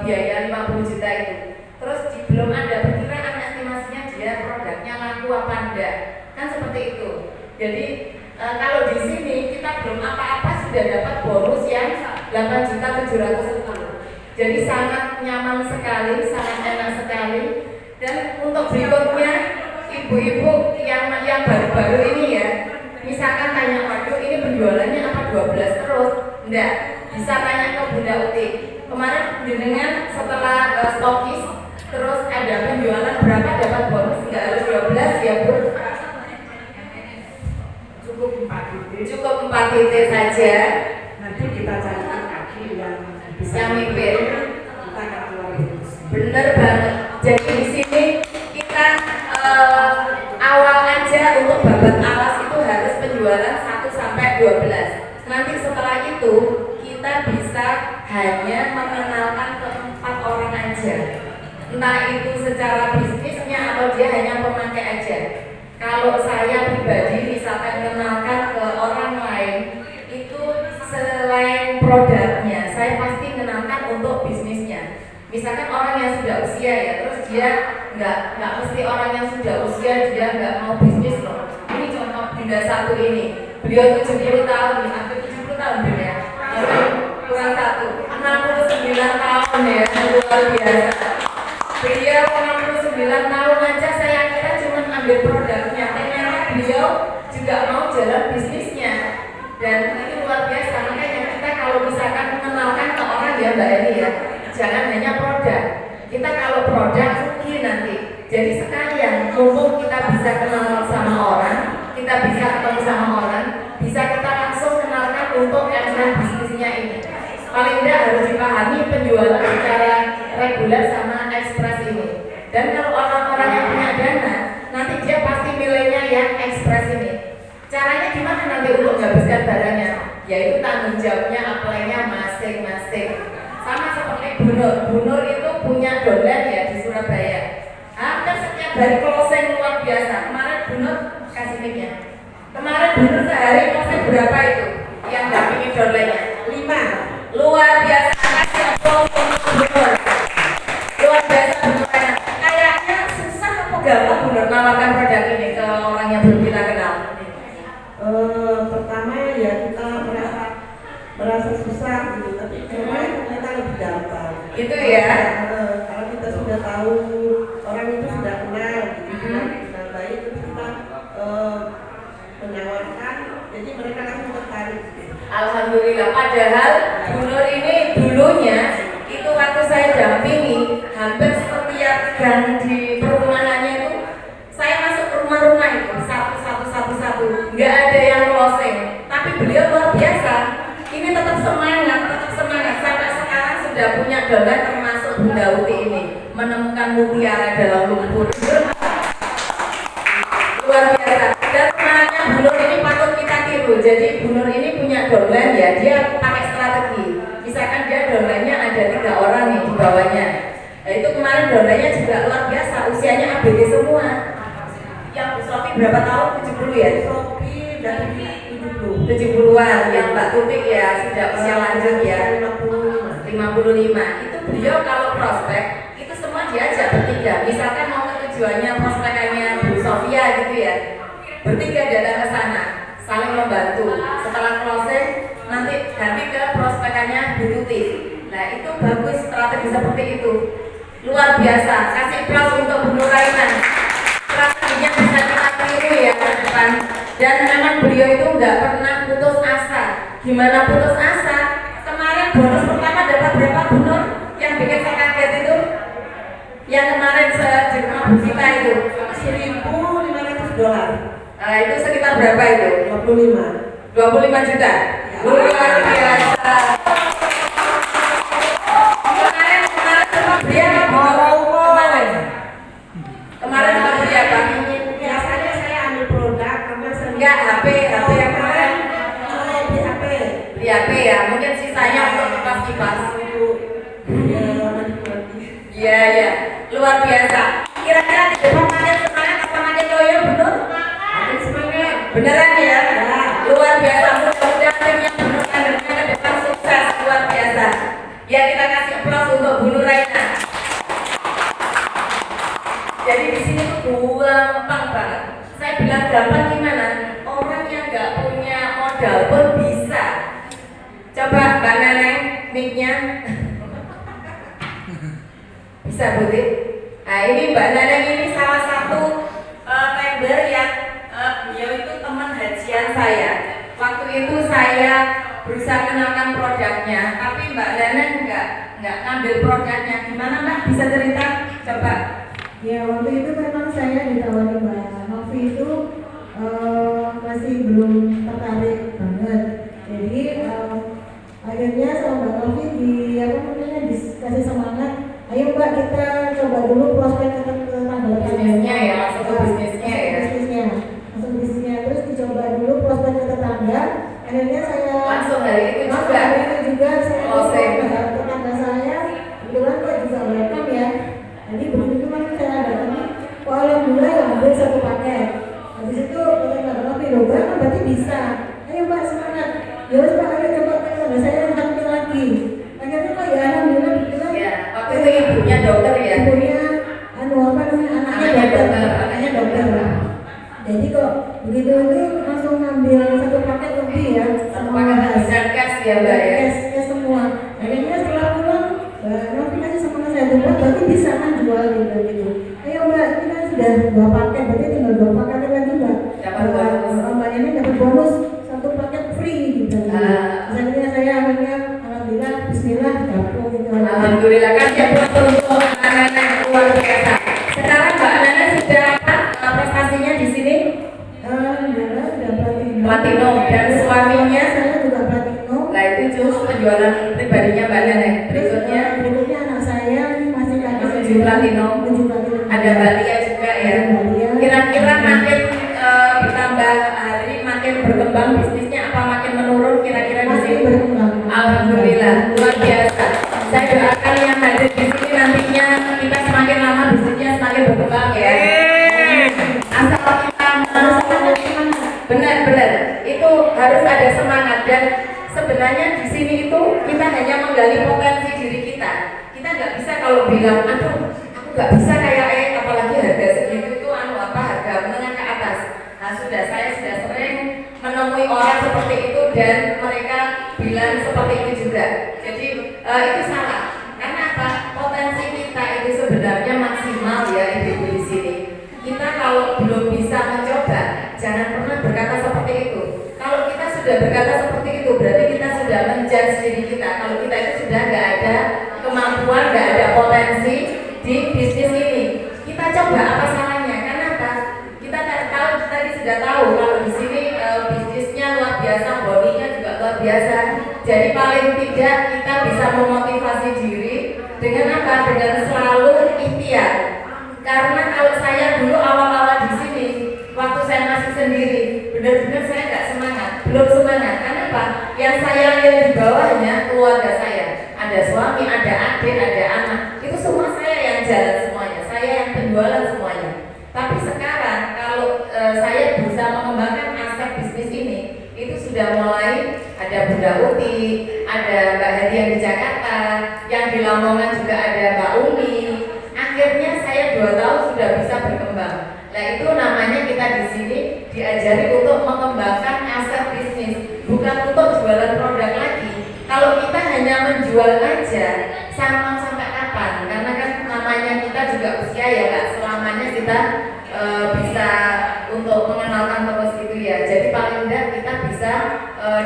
biaya 50 juta itu. Terus belum ada perkiraan estimasinya dia produknya laku apa enggak, kan seperti itu. Jadi kalau di sini kita belum apa-apa sudah dapat bonus yang 8.710.000. Jadi sangat nyaman sekali, sangat enak sekali. Dan untuk berikutnya ibu-ibu yang baru-baru ini ya, misalkan tanya, waduh ini penjualannya apa 12 terus? Enggak, bisa tanya ke Bunda Uti. Kemarin dengan setelah stokis, terus ada penjualan berapa dapat bonus? Enggak harus 12 ya Bu? Cukup 4 titik saja. Nanti kita carikan kaki yang bisa Yang mipir. kita akan keluar bonus. Bener banget. Jadi di sini kita awal aja untuk babat alas itu harus penjualan 1 sampai 12. Nanti setelah itu kita bisa hanya mengenalkan ke 4 orang aja. Entah itu secara bisnisnya atau dia hanya pemakai aja. Kalau saya pribadi misalkan mengenalkan ke orang lain itu selain produknya, saya pasti mengenalkan untuk bisnisnya. Misalkan orang yang sudah usia ya, terus dia nggak mesti orang yang sudah usia dia nggak mau bisnis loh. Ini contoh Bunda satu ini, beliau 70 tahun, hampir 70 tahun ya, kurang 1, 69 tahun ya, luar biasa. Beliau 69 tahun aja saya kira cuma ambil produknya, ternyata beliau juga mau jalan bisnisnya, dan itu luar biasa. Makanya kita kalau misalkan mengenalkan ke orang ya Mbak Eni ya, jangan hanya produk. Kita kalau produk rugi nanti. Jadi sekalian, mumpung kita bisa kenal sama orang, kita bisa ketemu sama orang, bisa kita langsung kenalkan untuk elemen bisnisnya ini. Paling tidak harus dipahami penjualan secara reguler sama ekspres ini. Dan kalau orang-orang yang punya dana, nanti dia pasti milihnya yang ekspres ini. Caranya gimana nanti untuk menghabiskan barangnya? Yaitu tanggung jawabnya, apply-nya masing-masing. Sama seperti Bunur itu punya dolan ya di Surabaya. Hampir setiap hari closing luar biasa. Kemarin Bunur kasih mic-nya. Kemarin Bunur sehari closing berapa itu? Yang dampingi dolannya? 5. Luar biasa. Kasih aplaus untuk Bunur. Luar biasa Bunurnya. Kayaknya susah apa gampang Bunur menawarkan produk ini ke orang yang belum kita kenal? Pertama ya kita merasa susah gitu, tapi kemarin ternyata lebih gampang. Itu ya. Kalau kita sudah tahu orang itu sudah kenal, gitu, sudah baik, terus kita menawarkan, jadi mereka langsung tertarik. Gitu. Alhamdulillah. Padahal Bunur ini dulunya itu waktu saya dampingi hampir setiap gang di perumahannya itu saya masuk ke rumah-rumah itu satu, nggak ada yang closing. Tapi beliau luar biasa. Ini tetap semangat sampai sekarang sudah punya dolan termasuk Bunda Uti ini menemukan mutiara dalam lumpur. Luar biasa. Dan semangatnya Bunur ini patut kita tiru. Jadi Bunur ini punya dolan ya, dia pakai strategi. Misalkan dia dolannya ada 3 orang nih di bawahnya. Nah, itu kemarin dolannya juga luar biasa, usianya ABG semua. Yang Bu Sofi berapa tahun? 70 ya? Sofi dari 70. 70-an, yang Mbak Tutik ya sudah usia lanjut ya 55. Itu beliau kalau prospek itu semua diajak bertiga. Misalkan mau ke tujuannya prospekannya Bu Sofia gitu ya, bertiga datang ke sana saling membantu. Setelah closing nanti ganti ke prospekannya Bu Tuti. Nah itu bagus strategi seperti itu, luar biasa. Kasih plus untuk Bu Nuraiman, strateginya bisa kita tiru ya ke depan. Dan memang beliau itu nggak pernah putus asa. Gimana putus asa? Kemarin bonus pertama dapat berapa Bunur? Yang bikin saya kaget itu? Yang kemarin di rumah Bu Vita itu $1.500. itu sekitar berapa itu? 25 juta? Luar biasa. Kemarin sempat beli apa Bunur? Kemarin sempat beli apa? Biasanya saya ambil produk karena saya Enggak, HP HP apa? BAP. Beli HP ya, mungkin sisanya untuk kipas-kipas. Iya, iya, luar biasa. Kira-kira di depan makin semangat apa makin loyo, bener? Makin semangat. Beneran ya? Ya. Luar biasa, mudah-mudahan tim yang bener kadernya ke depan sukses, luar biasa. Ya, kita kasih aplaus untuk Bu Nuraina. Jadi di sini tuh gampang banget. Saya bilang gampang gimana? Orang yang nggak punya modal pun bisa. Coba Mbak Neneng, mic-nya. Bisa Putih? Nah ini Mbak Neneng ini salah satu member yang beliau itu teman hajian saya. Waktu itu saya berusaha kenalkan produknya, tapi Mbak Neneng nggak ngambil produknya. Gimana Mbak? Bisa cerita? Coba. Ya waktu itu memang saya ditawari Mbak Novi itu masih belum tertarik banget. Jadi akhirnya sama Mbak Novi dikasih semangat. Ayo Mbak kita coba dulu prospek ke Bisnisnya ya, langsung ke bisnisnya ya. Langsung bisnisnya terus dicoba dulu prospek ke tetangga. Akhirnya saya Langsung dari itu langsung juga. dari itu juga saya Closing. tetangga saya kebetulan kok juga welcome ya. Jadi begitu kan saya datangi, kok alhamdulillah ya ambil satu paket. Habis itu kata Mbak Novi, loh kan berarti bisa. Ayo Mbak semangat. Ya wes Mbak ayo coba tetangga saya ambil lagi. Akhirnya kok ya alhamdulillah bilang. Ya, waktu itu ibunya dokter ya. Ibunya anaknya dokter. Jadi kok begitu itu langsung ngambil satu paket lebih ya. Satu paket besar cash ya Mbak ya. Cash semua. Akhirnya setelah pulang Mbak Novi kasih semangat saya tuh berarti bisa kan jual gitu. Ayo Mbak kita sudah 2 paket berarti tinggal 2 paket lagi Mbak. Dapat bonus. Mbak ini dapat bonus 1 paket free gitu. Akhirnya saya alhamdulillah Bismillah dapur gitu. Alhamdulillah kan dia untuk anak-anak yang luar biasa. Sekarang Mbak Nana sudah apa prestasinya di sini? Platino dan suaminya. Saya juga platino. Nah itu cuma penjualan pribadinya Mbak Nana. Berikutnya anak saya masih menuju platino. Ada Balia juga ya. Kira-kira makin bertambah hari makin berkembang bisnisnya apa makin menurun kira-kira di sini? Alhamdulillah luar biasa. Saya doakan yang hadir di sini nantinya kita semakin lama bisnisnya semakin berkembang ya. Asal kita benar-benar itu harus ada semangat dan sebenarnya di sini itu kita hanya menggali potensi diri kita. Kita nggak bisa kalau bilang aduh aku nggak bisa kayak apalagi harga segitu itu harga menengah ke atas. Nah saya sudah sering menemui orang seperti itu dan mereka bilang seperti itu juga. Jadi itu salah. Karena apa? Potensi kita itu sebenarnya maksimal ya ibu-ibu di sini. Kita kalau belum bisa mencoba, jangan pernah berkata seperti itu. Kalau kita sudah berkata seperti itu, berarti kita sudah menjudge diri kita. Kalau kita itu sudah nggak ada kemampuan, nggak ada potensi di bisnis ini. Kita coba apa salahnya? Karena apa? Kita tadi sudah tahu kalau di sini bisnisnya luar biasa, bodinya juga luar biasa. Jadi paling tidak kita bisa memotivasi diri dengan apa? Dengan selalu ikhtiar. Karena kalau saya dulu awal-awal di sini, waktu saya masih sendiri, benar-benar saya nggak semangat, belum semangat. Karena apa? Yang saya lihat di bawahnya keluarga saya, ada suami, ada adik, ada anak, itu semua saya yang jalan semuanya, saya yang penjualan semuanya. Tapi sekarang kalau saya bisa mengembangkan aset bisnis ini, itu sudah mulai ada Bunda Uti, ada Mbak Hadiah di Jakarta, yang di Lamongan juga ada Mbak Umi. Akhirnya saya 2 tahun sudah bisa berkembang. Nah itu namanya kita di sini diajari untuk mengembangkan aset bisnis, bukan untuk jualan produk lagi. Kalau kita hanya menjual aja, sampai kapan? Karena kan namanya kita juga usia ya, nggak selamanya kita bisa untuk mengenalkan terus gitu ya. Jadi paling tidak kita bisa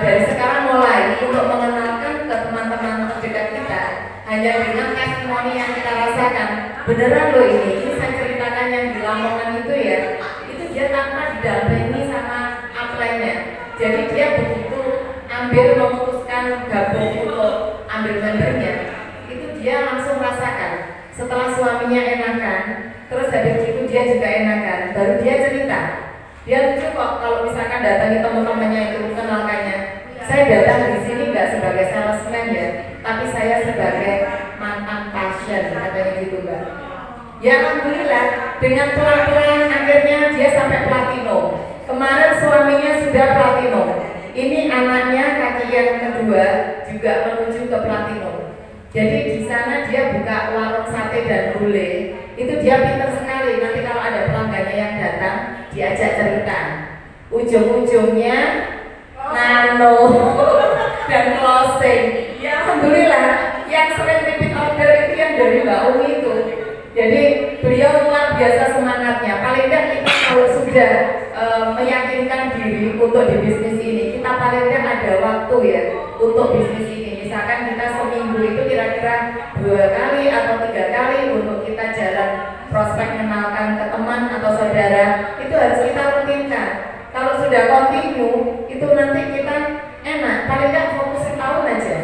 dari sekarang mulai untuk mengenalkan ke teman-teman terdekat kita hanya dengan testimoni yang kita rasakan. Beneran loh ini saya ceritakan yang di Lamongan itu ya, itu dia tanpa didampingi sama upline-nya. Jadi dia begitu memutuskan gabung untuk ambil membernya, itu dia langsung rasakan. Setelah suaminya enakan, terus habis itu dia juga enakan, baru dia cerita. Dia lucu kok kalau misalkan datangi teman-temannya itu kenalkannya. Saya datang di sini nggak sebagai salesman ya, tapi saya sebagai mantan pasien, katanya gitu Mbak. Ya alhamdulillah, dengan pelan-pelan akhirnya dia sampai platino. Kemarin suaminya sudah platino. Ini anaknya kaki yang kedua juga menuju ke platino. Jadi di sana dia buka warung sate dan gulai. Itu dia pintar sekali. Nanti kalau ada pelanggannya yang datang, diajak cerita. Ujung-ujungnya nano dan closing. Ya alhamdulillah, yang sering repeat order itu yang dari Mbak Umi itu. Jadi beliau luar biasa semangatnya. Paling tidak kita kalau sudah meyakinkan diri untuk di bisnis ini, kita paling tidak ada waktu ya untuk bisnis ini. Misalkan kita seminggu itu kira-kira 2 kali atau 3 kali untuk kita jalan prospek mengenalkan ke teman atau saudara, itu harus kita rutinkan. Kalau sudah continue, itu nanti kita enak. Paling tidak fokus setahun aja.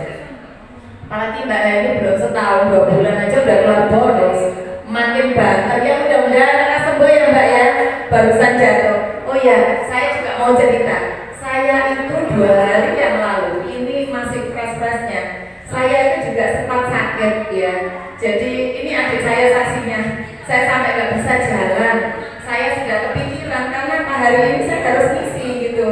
Apalagi Mbak ini belum setahun, 2 bulan aja udah keluar bonus. Makin banter ya, mudah-mudahan akan sembuh ya Mbak ya. Barusan jatuh. Oh ya, saya juga mau cerita. Saya itu 2 hari yang lalu, ini masih fresh-freshnya. Saya itu juga sempat sakit ya. Jadi ini adik saya saksinya. Saya sampai nggak bisa jalan. Saya sudah kepikiran karena hari ini saya harus ngisi gitu.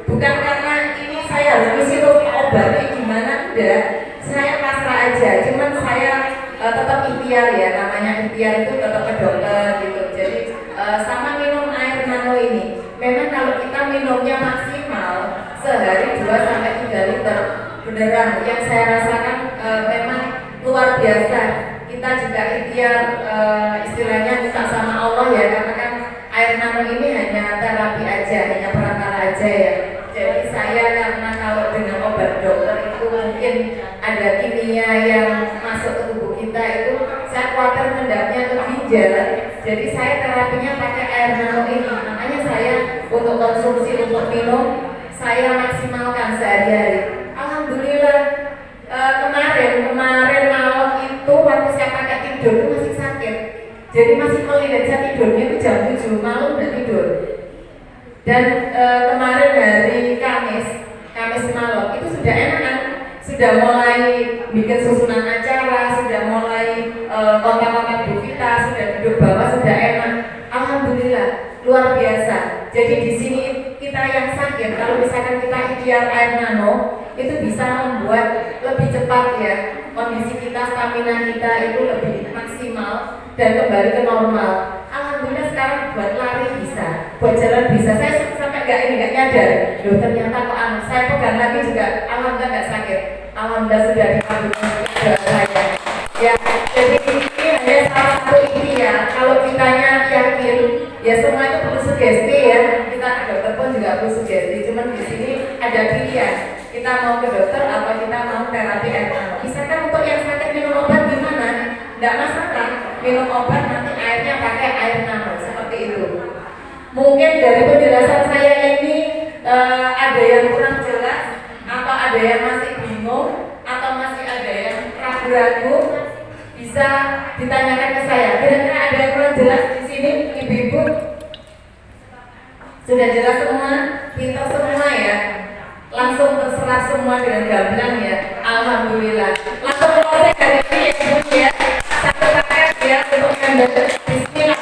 Bukan karena ini saya harus ngisi obatnya gimana, enggak. Saya pasrah aja. Cuman saya tetap ikhtiar ya, namanya ikhtiar itu tetap ke dokter gitu. Jadi sama minum air nano ini, memang kalau kita minumnya maksimal sehari 2 sampai 3 liter, beneran yang saya rasakan memang luar biasa. Kita juga ikhtiar istilahnya minta sama Allah ya, karena kan air nano ini hanya terapi aja, hanya perantara aja ya. Jadi saya karena kalau dengan obat dokter itu mungkin ada kimia yang masuk ke tubuh kita itu, saya khawatir mendapatnya ke ginjal. Jadi saya terapinya pakai air nano ini. Makanya saya untuk konsumsi untuk minum saya maksimalkan sehari-hari. Alhamdulillah kemarin malam itu waktu saya pakai tidur itu masih sakit. Jadi masih melihat saya tidurnya itu jam 7 malam udah tidur. Dan kemarin hari Kamis malam itu sudah enakan, sudah mulai bikin susunan acara, sudah mulai kontak-kontak Bu Vita, sudah duduk bawah, sudah enak. Alhamdulillah, luar biasa. Jadi di sini kita yang sakit, kalau misalkan kita ikhtiar air nano, itu bisa membuat lebih cepat ya kondisi kita, stamina kita itu lebih maksimal dan kembali ke normal. Alhamdulillah sekarang buat lari bisa, buat jalan bisa. Saya sampai nggak nyadar, loh ternyata kok saya pegang lagi juga, alhamdulillah nggak sakit. Alhamdulillah sudah dikabulkan doa saya. Ya, jadi ini hanya salah satu ikhtiar. Kalau kitanya yakin, ya semua itu perlu sugesti ya. Kita ke dokter pun juga perlu sugesti. Cuman di sini ada pilihan. Kita mau ke dokter atau kita mau terapi air nano. Misalkan untuk yang sakit minum obat gimana? Nggak masalah. Minum obat nanti airnya pakai air nano seperti itu. Mungkin dari penjelasan saya ini ada yang kurang jelas, atau ada yang masih bingung, atau masih ada yang ragu-ragu, bisa ditanyakan ke saya. Kira-kira ada yang kurang jelas di sini, ibu-ibu? Sudah jelas semua, pintar semua ya. Langsung terserah semua dengan gamblang ya. Alhamdulillah. Langsung mulai hari ini ya ibu ya. Satu paket ya untuk member. Bismillah.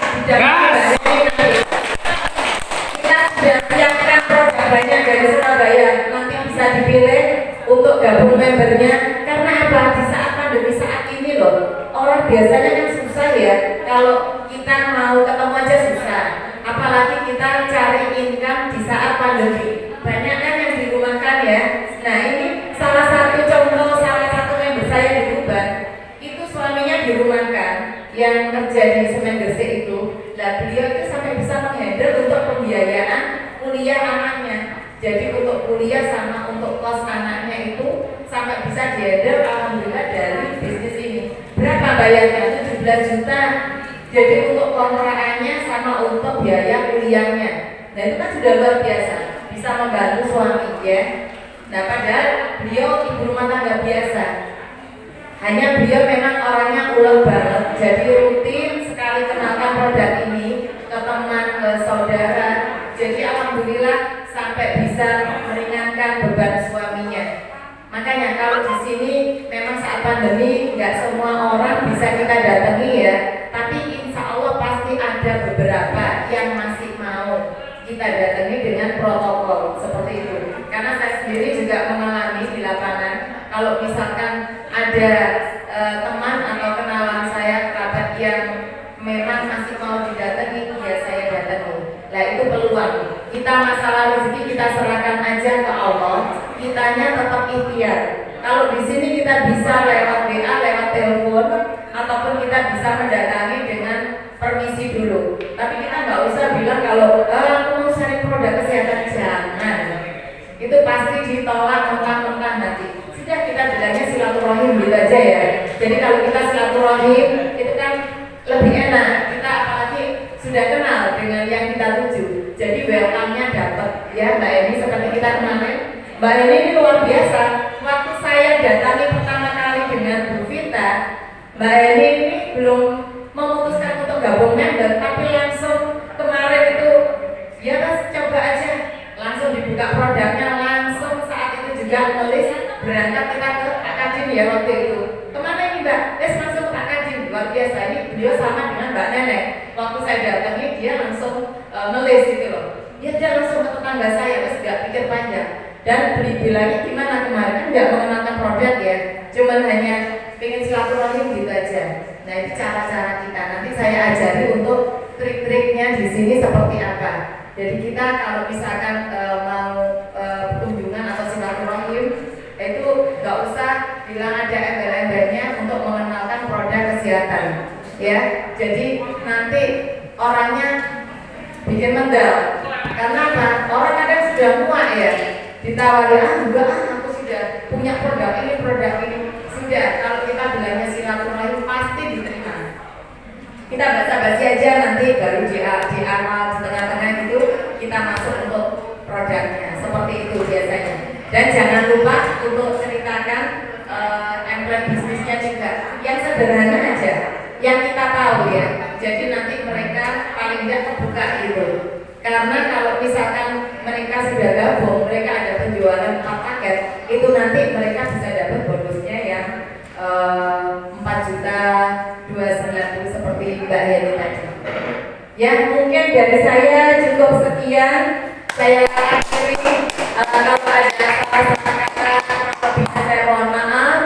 Kita sudah siapkan produk banyak dari Surabaya. Nanti bisa dipilih untuk gabung membernya. Karena apa? Di saat pandemi saat ini loh, orang biasanya kan susah ya. Kalau kita mau ketemu aja susah. Apalagi kita cari income di saat pandemi. Banyak kan yang dirumahkan ya. Nah ini salah satu contoh, salah satu member saya di Tuban itu suaminya dirumahkan, yang kerja di semen Gresik itu. Nah beliau itu sampai bisa menghandle untuk pembiayaan kuliah anaknya. Jadi untuk kuliah sama untuk kos anaknya itu sampai bisa dihandle alhamdulillah dari bisnis ini. Berapa bayarnya? 17 juta. Jadi untuk kontrakannya sama untuk biaya kuliahnya. Nah itu kan sudah luar biasa, bisa membantu suami ya. Nah padahal beliau ibu rumah tangga biasa. Hanya beliau memang orangnya ulet banget. Jadi rutin sekali kenalkan produk ini ke teman, ke saudara. Jadi alhamdulillah sampai bisa meringankan beban suaminya. Makanya kalau di sini memang saat pandemi nggak semua orang bisa kita datangi ya, tapi insya Allah pasti ada beberapa yang masih mau kita datangi dengan protokol seperti itu. Karena saya sendiri juga mengalami di lapangan, kalau misalkan ada teman atau kenalan saya, kerabat yang memang masih mau didatangi, ya saya datangi. Nah itu peluang. Kita masalah rezeki kita serahkan aja ke Allah. Kitanya tetap ikhtiar. Kalau di sini kita bisa lewat WA, lewat telepon, ataupun kita bisa mendatangi dengan permisi dulu. Tapi kita nggak usah bilang kalau aku mau cari produk kesehatan, jangan. Itu pasti ditolak mentah-mentah nanti. Sudah kita bilangnya silaturahim gitu aja ya. Jadi kalau kita silaturahim itu kan lebih enak. Kita apalagi sudah kenal dengan yang kita tuju. Jadi welcome-nya dapat ya Mbak Eni seperti kita kemarin. Mbak Eni ini luar biasa. Waktu saya datangi pertama kali dengan Bu Vita, Mbak Eni ini belum memutuskan untuk gabung member, tapi langsung kemarin itu ya Mas coba aja, langsung dibuka produknya, langsung saat itu juga nulis berangkat kita ke Akademi ya waktu itu. Kemana ini Mbak? Langsung ke Akademi. Luar biasa, ini beliau sama dengan Mbak Nenek. Waktu saya datangi dia langsung nulis gitu loh. Ya dia langsung ke tetangga saya, terus nggak pikir panjang. Dan bilangnya gimana kemarin kan nggak mengenalkan produk ya, cuman hanya pengen silaturahim gitu aja. Nah itu cara-cara kita. Nanti saya ajari untuk trik-triknya di sini seperti apa. Jadi kita kalau misalkan mau kunjungan atau silaturahim itu nggak usah bilang ada embel-embelnya untuk mengenalkan produk kesehatan, ya. Jadi nanti orangnya bikin mendal. Karena apa? Orang kadang sudah muak ya. Ditawari aku sudah punya produk ini sudah. Kalau kita bilangnya silaturahim pasti diterima. Kita basa-basi aja nanti baru di awal di tengah-tengah itu kita masuk untuk produknya seperti itu biasanya. Dan jangan lupa untuk ceritakan emblem bisnisnya juga yang sederhana aja, yang kita tahu ya. Jadi nanti mereka paling tidak terbuka gitu. Karena kalau misalkan mereka sudah gabung, mereka ada penjualan 4 paket, itu nanti mereka bisa dapat bonusnya yang 4.290.000 seperti Mbak Heni tadi. Ya mungkin dari saya cukup sekian. Saya akhiri. Kalau ada salah-salah kata lebih saya mohon maaf.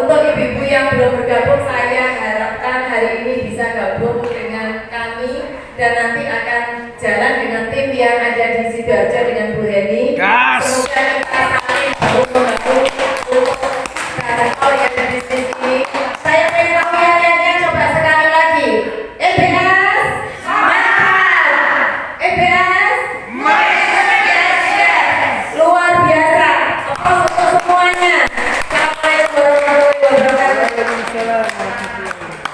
Untuk ibu-ibu yang belum bergabung, saya harapkan hari ini bisa gabung dengan kami dan nanti akan jalan dengan tim yang ada di Sidoarjo dengan Bu Heni. Semoga kita saling membantu untuk hal yang ada di sini. Saya pengen tahu yang coba sekali lagi. EBS mantap. EBS luar biasa. Untuk semuanya. Assalamualaikum warahmatullahi wabarakatuh.